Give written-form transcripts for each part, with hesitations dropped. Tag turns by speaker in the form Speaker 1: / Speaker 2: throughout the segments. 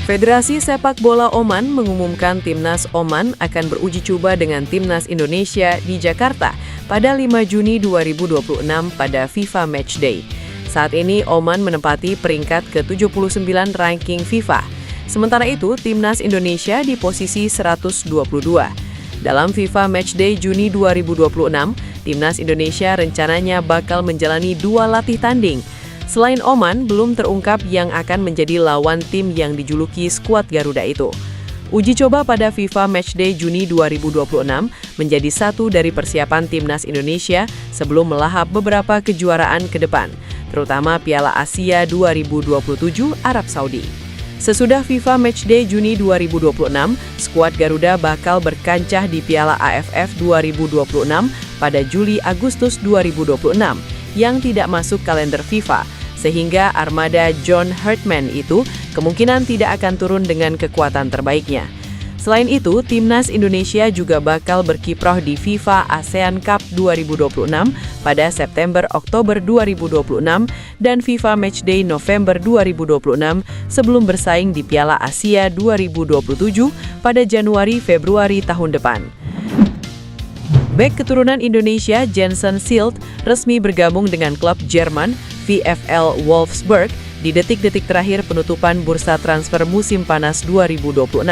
Speaker 1: Federasi Sepak Bola Oman mengumumkan Timnas Oman akan beruji coba dengan Timnas Indonesia di Jakarta pada 5 Juni 2026 pada FIFA Matchday. Saat ini Oman menempati peringkat ke-79 ranking FIFA. Sementara itu, Timnas Indonesia di posisi 122. Dalam FIFA Matchday Juni 2026, Timnas Indonesia rencananya bakal menjalani 2 latih tanding. Selain Oman, belum terungkap yang akan menjadi lawan tim yang dijuluki skuad Garuda itu. Uji coba pada FIFA Matchday Juni 2026 menjadi satu dari persiapan Timnas Indonesia sebelum melahap beberapa kejuaraan ke depan, terutama Piala Asia 2027 Arab Saudi. Sesudah FIFA Matchday Juni 2026, skuad Garuda bakal berkancah di Piala AFF 2026 pada Juli-Agustus 2026 yang tidak masuk kalender FIFA, sehingga armada John Hartman itu kemungkinan tidak akan turun dengan kekuatan terbaiknya. Selain itu, Timnas Indonesia juga bakal berkiprah di FIFA ASEAN Cup 2026 pada September-Oktober 2026 dan FIFA Matchday November 2026 sebelum bersaing di Piala Asia 2027 pada Januari-Februari tahun depan. Bek keturunan Indonesia Jensen Silt resmi bergabung dengan klub Jerman VfL Wolfsburg di detik-detik terakhir penutupan bursa transfer musim panas 2026.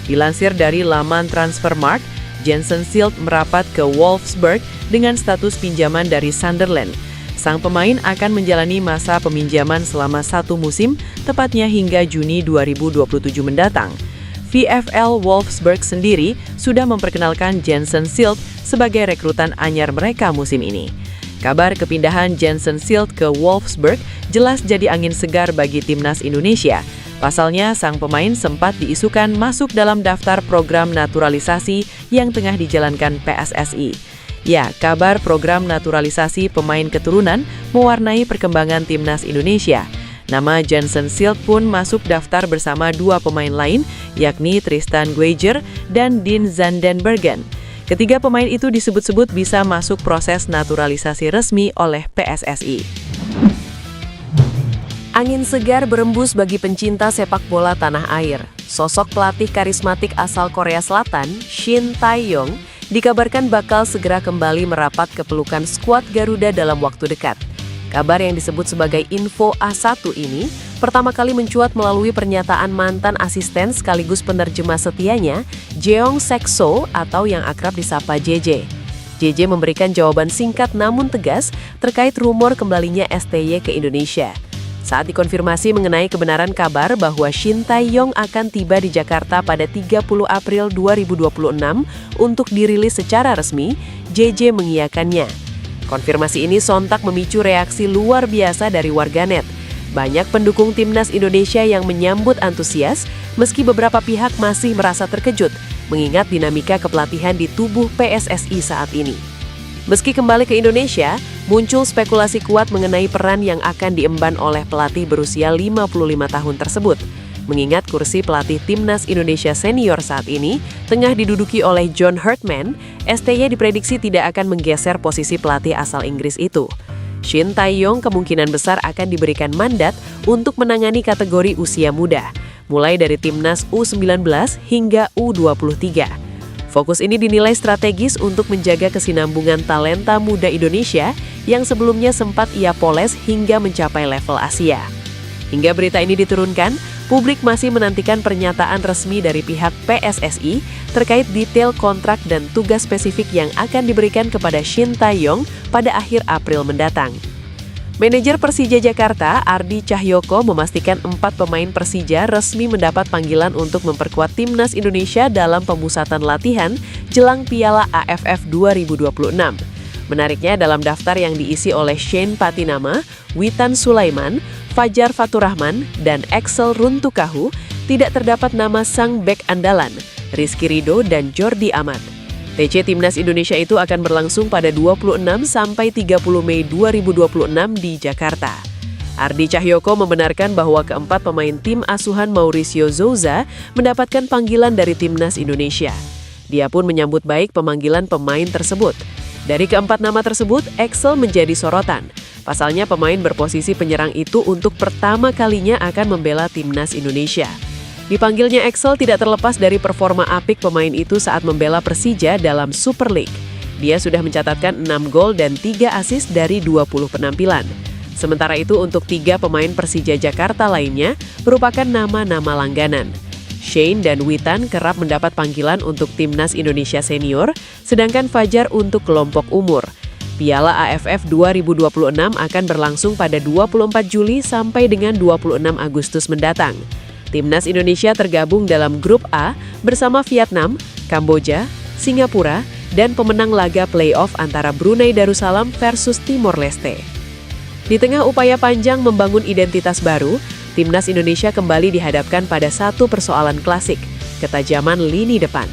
Speaker 1: Dilansir dari laman Transfermarkt, Jensen Silt merapat ke Wolfsburg dengan status pinjaman dari Sunderland. Sang pemain akan menjalani masa peminjaman selama 1 musim, tepatnya hingga Juni 2027 mendatang. VfL Wolfsburg sendiri sudah memperkenalkan Jensen Silt sebagai rekrutan anyar mereka musim ini. Kabar kepindahan Jensen Silt ke Wolfsburg jelas jadi angin segar bagi Timnas Indonesia. Pasalnya, sang pemain sempat diisukan masuk dalam daftar program naturalisasi yang tengah dijalankan PSSI. Ya, kabar program naturalisasi pemain keturunan mewarnai perkembangan Timnas Indonesia. Nama Jensen Silt pun masuk daftar bersama 2 pemain lain, yakni Tristan Guejer dan Dean Zandenbergen. Ketiga pemain itu disebut-sebut bisa masuk proses naturalisasi resmi oleh PSSI. Angin segar berembus bagi pencinta sepak bola tanah air. Sosok pelatih karismatik asal Korea Selatan, Shin Tae-yong, dikabarkan bakal segera kembali merapat ke pelukan skuad Garuda dalam waktu dekat. Kabar yang disebut sebagai info A1 ini pertama kali mencuat melalui pernyataan mantan asisten sekaligus penerjemah setianya, Jeong Sek-so atau yang akrab disapa JJ. JJ memberikan jawaban singkat namun tegas terkait rumor kembalinya STY ke Indonesia. Saat dikonfirmasi mengenai kebenaran kabar bahwa Shin Tae-yong akan tiba di Jakarta pada 30 April 2026 untuk dirilis secara resmi, JJ mengiyakannya. Konfirmasi ini sontak memicu reaksi luar biasa dari warganet. Banyak pendukung Timnas Indonesia yang menyambut antusias, meski beberapa pihak masih merasa terkejut, mengingat dinamika kepelatihan di tubuh PSSI saat ini. Meski kembali ke Indonesia, muncul spekulasi kuat mengenai peran yang akan diemban oleh pelatih berusia 55 tahun tersebut. Mengingat kursi pelatih Timnas Indonesia senior saat ini tengah diduduki oleh John Hartman, STY diprediksi tidak akan menggeser posisi pelatih asal Inggris itu. Shin Tae-yong kemungkinan besar akan diberikan mandat untuk menangani kategori usia muda, mulai dari Timnas U19 hingga U23. Fokus ini dinilai strategis untuk menjaga kesinambungan talenta muda Indonesia yang sebelumnya sempat ia poles hingga mencapai level Asia. Hingga berita ini diturunkan, publik masih menantikan pernyataan resmi dari pihak PSSI terkait detail kontrak dan tugas spesifik yang akan diberikan kepada Shin Tae-yong pada akhir April mendatang. Manajer Persija Jakarta, Ardi Cahyoko, memastikan 4 pemain Persija resmi mendapat panggilan untuk memperkuat Timnas Indonesia dalam pemusatan latihan jelang Piala AFF 2026. Menariknya, dalam daftar yang diisi oleh Shane Patinama, Witan Sulaiman, Fajar Faturrahman, dan Axel Runtukahu, tidak terdapat nama sang bek andalan, Rizky Ridho dan Jordi Amat. TC Timnas Indonesia itu akan berlangsung pada 26 sampai 30 Mei 2026 di Jakarta. Ardi Cahyoko membenarkan bahwa keempat pemain tim asuhan Mauricio Souza mendapatkan panggilan dari Timnas Indonesia. Dia pun menyambut baik pemanggilan pemain tersebut. Dari keempat nama tersebut, Axel menjadi sorotan. Pasalnya pemain berposisi penyerang itu untuk pertama kalinya akan membela Timnas Indonesia. Dipanggilnya Axel tidak terlepas dari performa apik pemain itu saat membela Persija dalam Super League. Dia sudah mencatatkan 6 gol dan 3 assist dari 20 penampilan. Sementara itu untuk 3 pemain Persija Jakarta lainnya merupakan nama-nama langganan. Shane dan Witan kerap mendapat panggilan untuk Timnas Indonesia Senior, sedangkan Fajar untuk kelompok umur. Piala AFF 2026 akan berlangsung pada 24 Juli sampai dengan 26 Agustus mendatang. Timnas Indonesia tergabung dalam Grup A bersama Vietnam, Kamboja, Singapura, dan pemenang laga playoff antara Brunei Darussalam versus Timor Leste. Di tengah upaya panjang membangun identitas baru, Timnas Indonesia kembali dihadapkan pada satu persoalan klasik, ketajaman lini depan.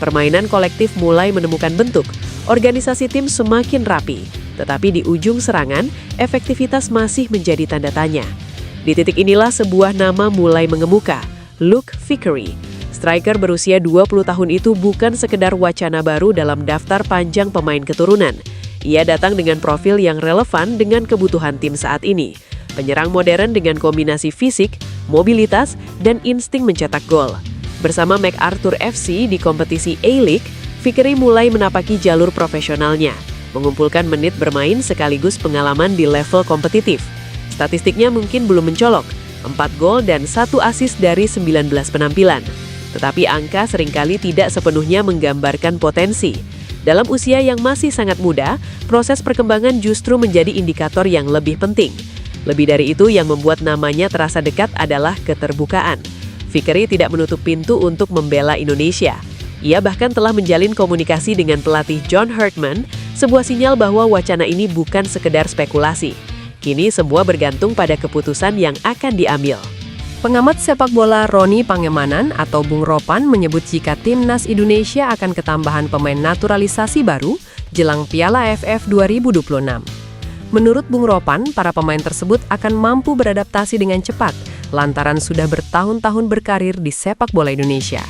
Speaker 1: Permainan kolektif mulai menemukan bentuk, organisasi tim semakin rapi, tetapi di ujung serangan, efektivitas masih menjadi tanda tanya. Di titik inilah sebuah nama mulai mengemuka, Luke Vickery. Striker berusia 20 tahun itu bukan sekedar wacana baru dalam daftar panjang pemain keturunan. Ia datang dengan profil yang relevan dengan kebutuhan tim saat ini. Penyerang modern dengan kombinasi fisik, mobilitas, dan insting mencetak gol. Bersama MacArthur FC di kompetisi A-League, Vickery mulai menapaki jalur profesionalnya, mengumpulkan menit bermain sekaligus pengalaman di level kompetitif. Statistiknya mungkin belum mencolok, 4 gol dan 1 assist dari 19 penampilan. Tetapi angka seringkali tidak sepenuhnya menggambarkan potensi. Dalam usia yang masih sangat muda, proses perkembangan justru menjadi indikator yang lebih penting. Lebih dari itu, yang membuat namanya terasa dekat adalah keterbukaan. Vickery tidak menutup pintu untuk membela Indonesia. Ia bahkan telah menjalin komunikasi dengan pelatih John Herdman, sebuah sinyal bahwa wacana ini bukan sekedar spekulasi. Kini semua bergantung pada keputusan yang akan diambil. Pengamat sepak bola Roni Pangemanan atau Bung Ropan menyebut jika Timnas Indonesia akan ketambahan pemain naturalisasi baru jelang Piala AFF 2026. Menurut Bung Ropan, para pemain tersebut akan mampu beradaptasi dengan cepat lantaran sudah bertahun-tahun berkarir di sepak bola Indonesia.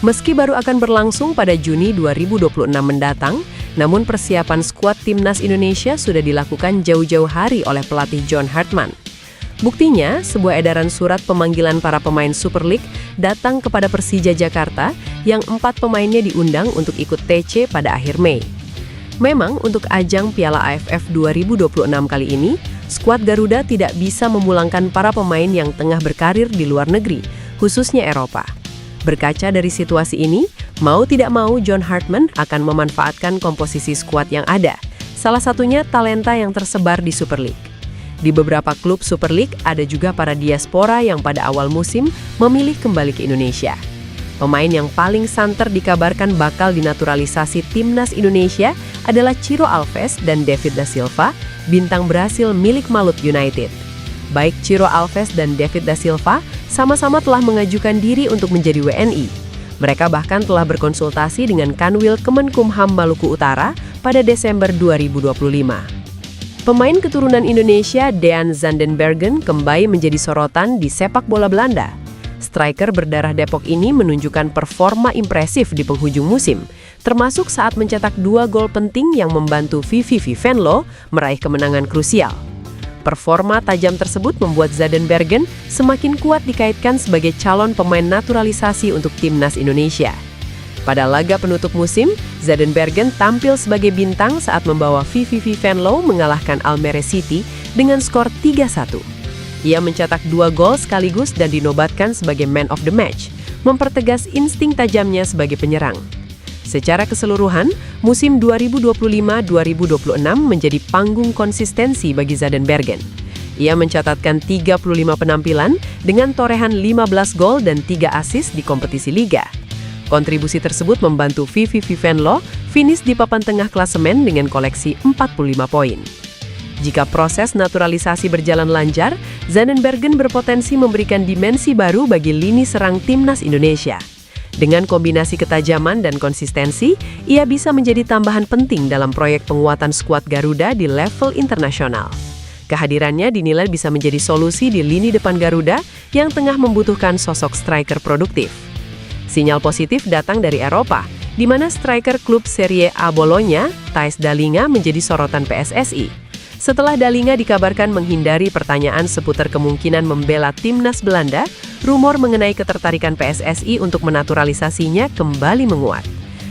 Speaker 1: Meski baru akan berlangsung pada Juni 2026 mendatang, namun persiapan skuad Timnas Indonesia sudah dilakukan jauh-jauh hari oleh pelatih John Herdman. Buktinya, sebuah edaran surat pemanggilan para pemain Super League datang kepada Persija Jakarta yang 4 pemainnya diundang untuk ikut TC pada akhir Mei. Memang untuk ajang Piala AFF 2026 kali ini, skuad Garuda tidak bisa memulangkan para pemain yang tengah berkarir di luar negeri, khususnya Eropa. Berkaca dari situasi ini, mau tidak mau John Herdman akan memanfaatkan komposisi skuad yang ada, salah satunya talenta yang tersebar di Super League. Di beberapa klub Super League ada juga para diaspora yang pada awal musim memilih kembali ke Indonesia. Pemain yang paling santer dikabarkan bakal dinaturalisasi Timnas Indonesia adalah Ciro Alves dan David da Silva, bintang Brasil milik Malut United. Baik Ciro Alves dan David da Silva sama-sama telah mengajukan diri untuk menjadi WNI. Mereka bahkan telah berkonsultasi dengan Kanwil Kemenkumham Maluku Utara pada Desember 2025. Pemain keturunan Indonesia Dean Zandenbergen kembali menjadi sorotan di sepak bola Belanda. Striker berdarah Depok ini menunjukkan performa impresif di penghujung musim, termasuk saat mencetak 2 gol penting yang membantu VVV Venlo meraih kemenangan krusial. Performa tajam tersebut membuat Zandenbergen semakin kuat dikaitkan sebagai calon pemain naturalisasi untuk Timnas Indonesia. Pada laga penutup musim, Zandenbergen tampil sebagai bintang saat membawa VVV Venlo mengalahkan Almere City dengan skor 3-1. Ia mencetak 2 gol sekaligus dan dinobatkan sebagai man of the match, mempertegas insting tajamnya sebagai penyerang. Secara keseluruhan, musim 2025-2026 menjadi panggung konsistensi bagi Zandenbergen. Ia mencatatkan 35 penampilan dengan torehan 15 gol dan 3 assist di kompetisi liga. Kontribusi tersebut membantu VVV Venlo finish di papan tengah klasemen dengan koleksi 45 poin. Jika proses naturalisasi berjalan lancar, Zandenbergen berpotensi memberikan dimensi baru bagi lini serang Timnas Indonesia. Dengan kombinasi ketajaman dan konsistensi, ia bisa menjadi tambahan penting dalam proyek penguatan skuad Garuda di level internasional. Kehadirannya dinilai bisa menjadi solusi di lini depan Garuda yang tengah membutuhkan sosok striker produktif. Sinyal positif datang dari Eropa, di mana striker klub Serie A Bologna, Thijs Dallinga menjadi sorotan PSSI. Setelah Dallinga dikabarkan menghindari pertanyaan seputar kemungkinan membela timnas Belanda, rumor mengenai ketertarikan PSSI untuk menaturalisasinya kembali menguat.